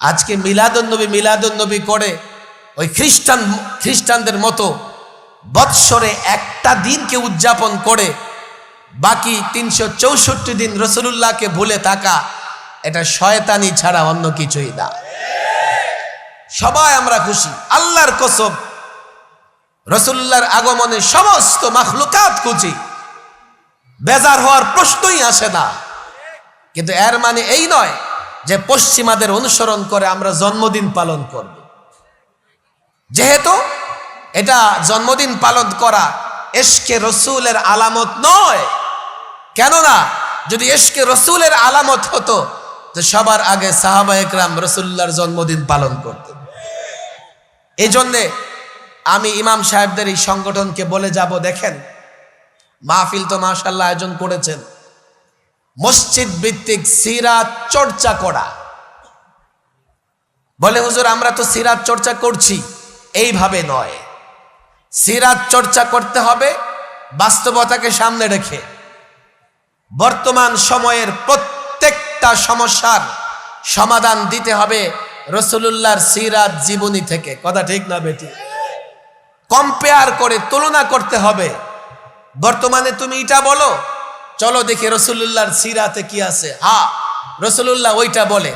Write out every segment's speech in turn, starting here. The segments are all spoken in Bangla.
আজকে মিলাদুন্নবী করে ওই খ্রিস্টানদের মতো বৎসরে একটা দিনকে উদযাপন করে বাকি ৩৬৪ দিন রাসূলুল্লাহকে ভুলে থাকা, এটা শয়তানি ছাড়া অন্য কিছুই না। সবাই আমরা খুশি, আল্লাহর কসম রাসূলুল্লাহর আগমনে সমস্ত মাখলুকাত খুশি, বেজার হওয়ার প্রশ্নই আসে না। কিন্তু এর মানে এই নয় যে পশ্চিমাদের অনুসরণ করে আমরা জন্মদিন পালন করব। যেহেতু এটা জন্মদিন পালন করা ইশকে রসুলের আলামত নয়, কেননা যদি ইশকে রসুলের আলামত হতো তো সবার আগে সাহাবায়ে কেরাম রাসূলুল্লাহর জন্মদিন পালন করতেন। এই জন্যে আমি ইমাম সাহেবদের এই সংগঠনকে বলে যাব, দেখেন মাহফিল তো মাশাআল্লাহ আয়োজন করেছেন, মসজিদ ভিত্তিক সিরাত চর্চা করা। বলে হুজুর আমরা তো সিরাত চর্চা করছি, এইভাবে নয়। সিরাত চর্চা করতে হবে বাস্তবতাকে সামনে রেখে। বর্তমান সময়ের প্রত্যেকটা সমস্যার সমাধান দিতে হবে রাসূলুল্লাহর সিরাত জীবনী থেকে। কথা ঠিক না বেটি? কম্পেয়ার করে তুলনা করতে হবে। বর্তমানে তুমি এটা বলো, চলো দেখি রাসূলুল্লাহর সিরাতে কি আছে। হ্যাঁ রাসূলুল্লাহ ওইটা বলে,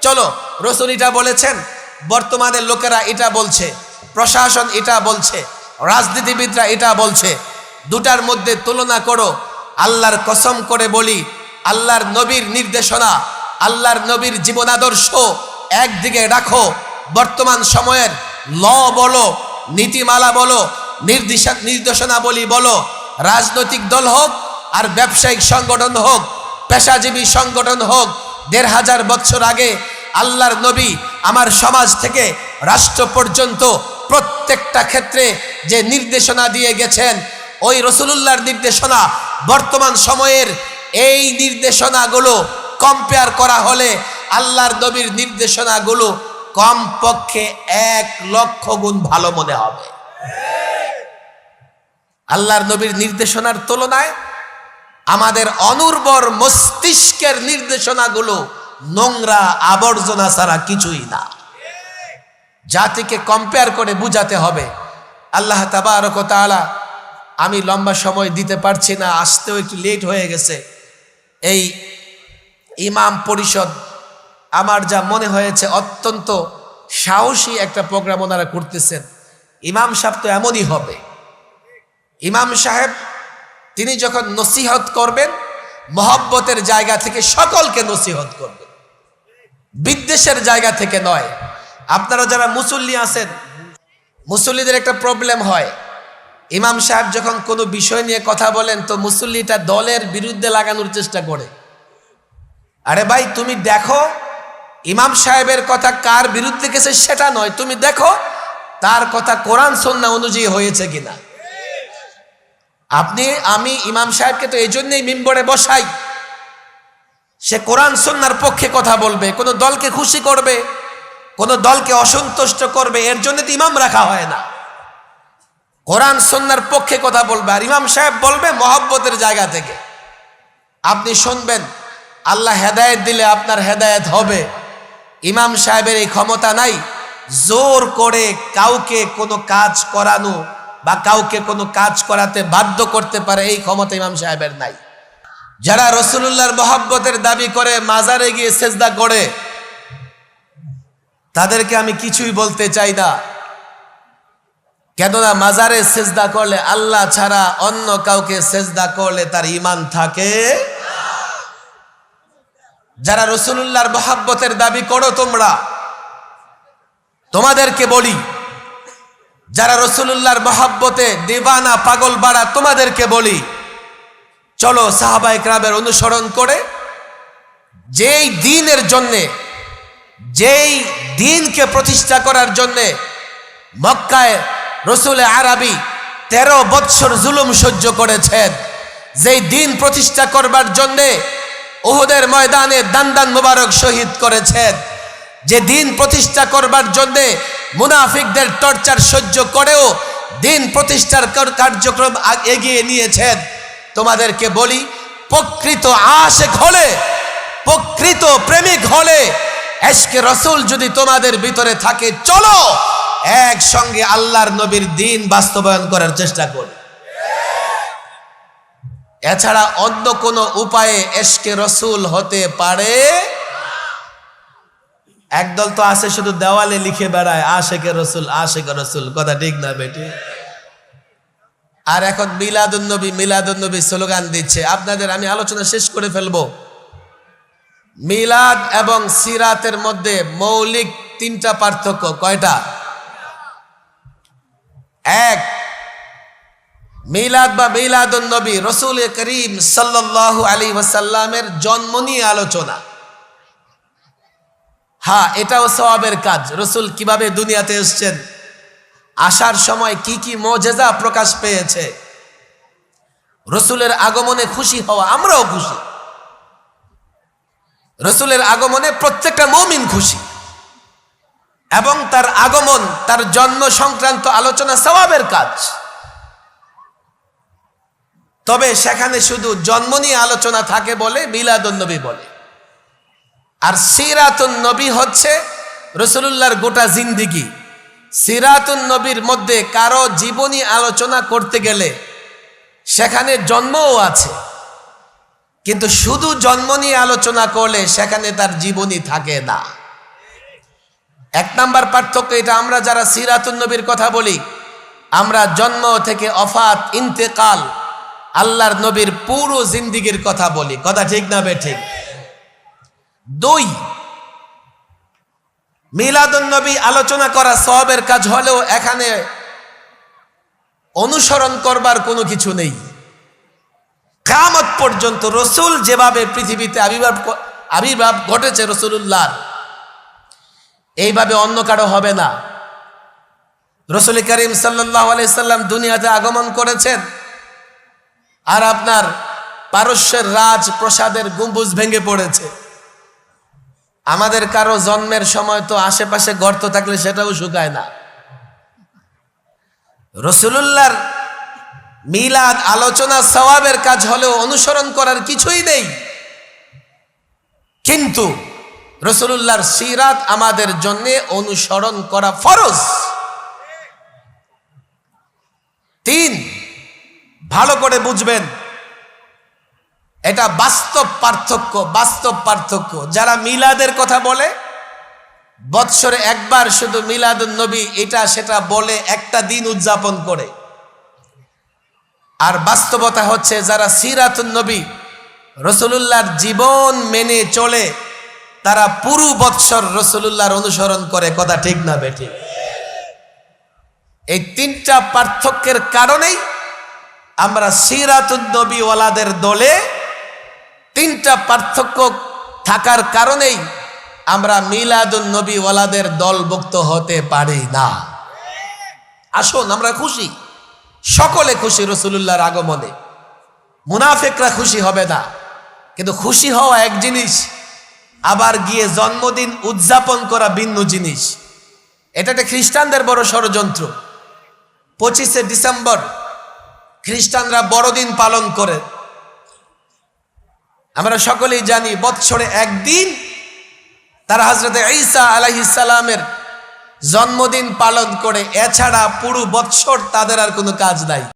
চলো রাসূল এটা বলেছেন, বর্তমানে লোকেরা এটা বলছে, প্রশাসন এটা বলছে, রাজনীতিবিদরা এটা বলছে। দুটার মধ্যে তুলনা করো। আল্লাহর কসম করে বলি, আল্লাহর নবীর নির্দেশনা, আল্লাহর নবীর জীবনাদর্শ একদিকে রাখো, বর্তমান সময়ের ল বলো, নীতিমালা বলো, নির্দেশনাবলী বলো, রাজনৈতিক দল হোক আর ব্যবসায়িক সংগঠন হোক, পেশাজীবী সংগঠন হোক, ১৫০০ বছর আগে আল্লাহর নবী আমার সমাজ থেকে রাষ্ট্র পর্যন্ত প্রত্যেকটা ক্ষেত্রে যে নির্দেশনা দিয়ে গেছেন, ওই রাসূলুল্লাহর নির্দেশনা বর্তমান সময়ের এই নির্দেশনাগুলো কম্পেয়ার করা হলে আল্লাহর নবীর নির্দেশনাগুলো কমপক্ষে ১,০০,০০০ গুণ ভালো মনে হবে। আল্লাহর নবীর নির্দেশনার তুলনায় আমাদের অনুর্বর মস্তিষ্কের নির্দেশনাগুলো নোংরা আবর্জনা ছাড়া কিছুই না। জাতিকে কম্পেয়ার করে বুঝাতে হবে। আল্লাহ তাবারক ওয়া তাআলা, আমি লম্বা সময় দিতে পারছি না, আসতেও একটু লেট হয়ে গেছে। এই ইমাম পরিষদ আমার যা মনে হয়েছে অত্যন্ত সাহসী একটা প্রোগ্রাম ওনারা করতেছেন। ইমাম সাহেব তো এমনই হবে। ইমাম সাহেব তিনি যখন নসিহত করবেন, মহব্বতের জায়গা থেকে সকলকে নসিহত করবেন, বিদ্বেষের জায়গা থেকে নয়। আপনারা যারা মুসল্লি আছেন, মুসল্লিদের একটা প্রবলেম হয়, ইমাম সাহেব যখন কোনো বিষয় নিয়ে কথা বলেন তো মুসল্লিটা দলের বিরুদ্ধে লাগানোর চেষ্টা করে। আরে ভাই তুমি দেখো ইমাম সাহেবের কথা কার বিরুদ্ধে গেছে সেটা নয়, তুমি দেখো তার কথা কোরআন সুন্নাহ অনুযায়ী হয়েছে কিনা। আমি ইমাম সাহেবকে তো এই জন্যই মিম্বরে বসাই, সে কোরআন সুন্নাহর পক্ষে কথা বলবে, কোনো দলকে খুশি করবে, কোনো দলকে অসন্তুষ্ট করবে, এর জন্য তো ইমাম রাখা হয় না। কোরআন সুন্নাহর পক্ষে কথা বলবে, আর ইমাম সাহেব বলবে মহব্বতের জায়গা থেকে। আপনি শুনবেন, আল্লাহ হেদায়েত দিলে আপনার হেদায়েত হবে। ইমাম সাহেবের এই ক্ষমতা নাই জোর করে কাউকে কোনো কাজ করানো বা কাউকে কোনো কাজ করাতে বাধ্য করতে পারে, এই ক্ষমতা ইমাম সাহেবের নাই। যারা রাসূলুল্লাহর মহব্বতের দাবি করে মাজারে গিয়ে সেজদা করে, তাদেরকে আমি কিছুই বলতে চাই না, কেননা মাজারে সেজদা করলে আল্লাহ ছাড়া অন্য কাউকে সেজদা করলে তার ঈমান থাকে। যারা রাসূলুল্লাহর মহব্বতের দাবি করো তোমরা, তোমাদেরকে বলি, যারা রাসূলুল্লাহর মহব্বতে দিওয়ানা পাগল বাড়া, তোমাদেরকে বলি, চলো সাহাবায়ে কেরামের অনুসরণ করে যেই দ্বীনের জন্যে, যেই দ্বীনকে প্রতিষ্ঠা করার জন্যে মক্কায় রসুল আরবি 13 বৎসর জুলুম সহ্য করেছেন, যেই দ্বীন প্রতিষ্ঠা করবার জন্যে উহুদের ময়দানে দান্দান মুবারক শহীদ করেছেন, যে দ্বীন প্রতিষ্ঠা করবার জন্যে মুনাফিকদের টর্চার সহ্য করেও দ্বীন প্রতিষ্ঠার কার্যক্রম এগিয়ে নিয়েছেন, তোমাদেরকে বলি, প্রকৃত আশিক হলে, প্রকৃত প্রেমিক হলে ইশকে রাসূল যদি তোমাদের ভিতরে থাকে, চলো একসঙ্গে আল্লাহর নবীর দ্বীন বাস্তবায়ন করার চেষ্টা করি। এছাড়া অন্য কোনো উপায়ে ইশকে রাসূল হতে পারে? একদল তো আছে শুধু দেওয়ালে লিখে বেড়ায় আশিকে রাসূল, আশিকে রাসূল, কথা ঠিক না বেটি? আর এখন মিলাদুন নবী স্লোগান দিচ্ছে। আপনাদের আমি আলোচনা শেষ করে ফেলবো। মিলাদ এবং সিরাতের মধ্যে মৌলিক তিনটা পার্থক্য। কয়টা? এক, মিলাদ বা মিলাদুন নবী রাসূল করিম সাল্লাল্লাহু আলাইহি ওয়াসাল্লামের জন্ম নিয়ে আলোচনা। হ্যাঁ, এটাও সওয়াবের কাজ। রাসূল কিভাবে দুনিয়াতে এসেছেন, আসার সময় কি কি মুজিজা প্রকাশ পেয়েছে, রাসূলের আগমনে খুশি হওয়া, আমরাও খুশি। রাসূলের আগমনে প্রত্যেকটা মুমিন খুশি, এবং তার আগমন, তার জন্ম সংক্রান্ত আলোচনা সওয়াবের কাজ। তবে সেখানে শুধু জন্ম নিয়ে আলোচনা থাকে বলে মিলাদুন নবী বলে। আর সিরাতুন নবী হচ্ছে রাসূলুল্লাহর গোটা জিন্দেগি। সিরাতুন নবীর মধ্যে কারো জীবনী আলোচনা করতে গেলে সেখানে জন্মও আছে, কিন্তু শুধু জন্ম নিয়ে আলোচনা করলে সেখানে তার জীবনী থাকে না। এক নাম্বার পার্থক্য এটা। আমরা যারা সিরাতুন নবীর কথা বলি, আমরা জন্ম থেকে ওফাত, ইন্তেকাল, আল্লাহর নবীর পুরো জিন্দেগির কথা বলি। কথা ঠিক না বেঠিক? দুই, মিলাদুন নবী আলোচনা করা সওয়াবের কাজ হলেও এখানে অনুসরণ করবার কোনো কিছু নেই। কিয়ামত পর্যন্ত রাসূল যেভাবে পৃথিবীতে আবির্ভাব ঘটেছে রাসূলুল্লাহর, এইভাবে অন্য কারো হবে না। রাসূল করিম সাল্লাল্লাহু আলাইহি সাল্লাম দুনিয়াতে আগমন করেছেন, আর আপনার পারস্যের রাজ প্রাসাদের গম্বুজ ভেঙে পড়েছে। আমাদের কারো জন্মের সময় তো আশেপাশে গর্ত থাকলে সেটাও শুকায় না। রাসূলুল্লাহর মিলাদ আলোচনা সওয়াবের কাজ হলেও অনুসরণ করার কিছুই নেই, কিন্তু রাসূলুল্লাহর সিরাত আমাদের জন্য অনুসরণ করা ফরজ। তিন, ভালো করে বুঝবেন, এটা বাস্তব পার্থক্য। যারা মিলাদের কথা বলে, বৎসরে একবার শুধু মিলাদুন নবী এটা সেটা বলে একটা দিন উদযাপন করে। আর বাস্তবতা হচ্ছে যারা সিরাতুন নবী রাসূলুল্লাহর জীবন মেনে চলে, তারা পুরো বৎসর রাসূলুল্লাহর অনুসরণ করে। কথা ঠিক না বেঠিক? এই তিনটা পার্থক্যের কারণেই আমরা সিরাতুন নবী ওয়ালাদের দলে, তিনটা পার্থক্য থাকার কারণেই আমরা মিলাদুন নবী ওয়ালাদের দলভুক্ত হতে পারি না। আসুন আমরা খুশি, সকলে খুশি রাসূলুল্লাহর আগমনে। মুনাফিকরা খুশি হবে না, কিন্তু খুশি হওয়া এক জিনিস, আবার গিয়ে জন্মদিন উদযাপন করা ভিন্ন জিনিস। এটা একটা খ্রিস্টানদের বড় ষড়যন্ত্র। 25শে ডিসেম্বর খ্রিস্টানরা বড়দিন পালন করে। আমরা সকলেই জানি বৎসরে একদিন তারা হযরত ঈসা আলাইহিস সালামের জন্মদিন পালন করে, এছাড়া পুরো বৎসর তাদের আর কোনো কাজ নাই।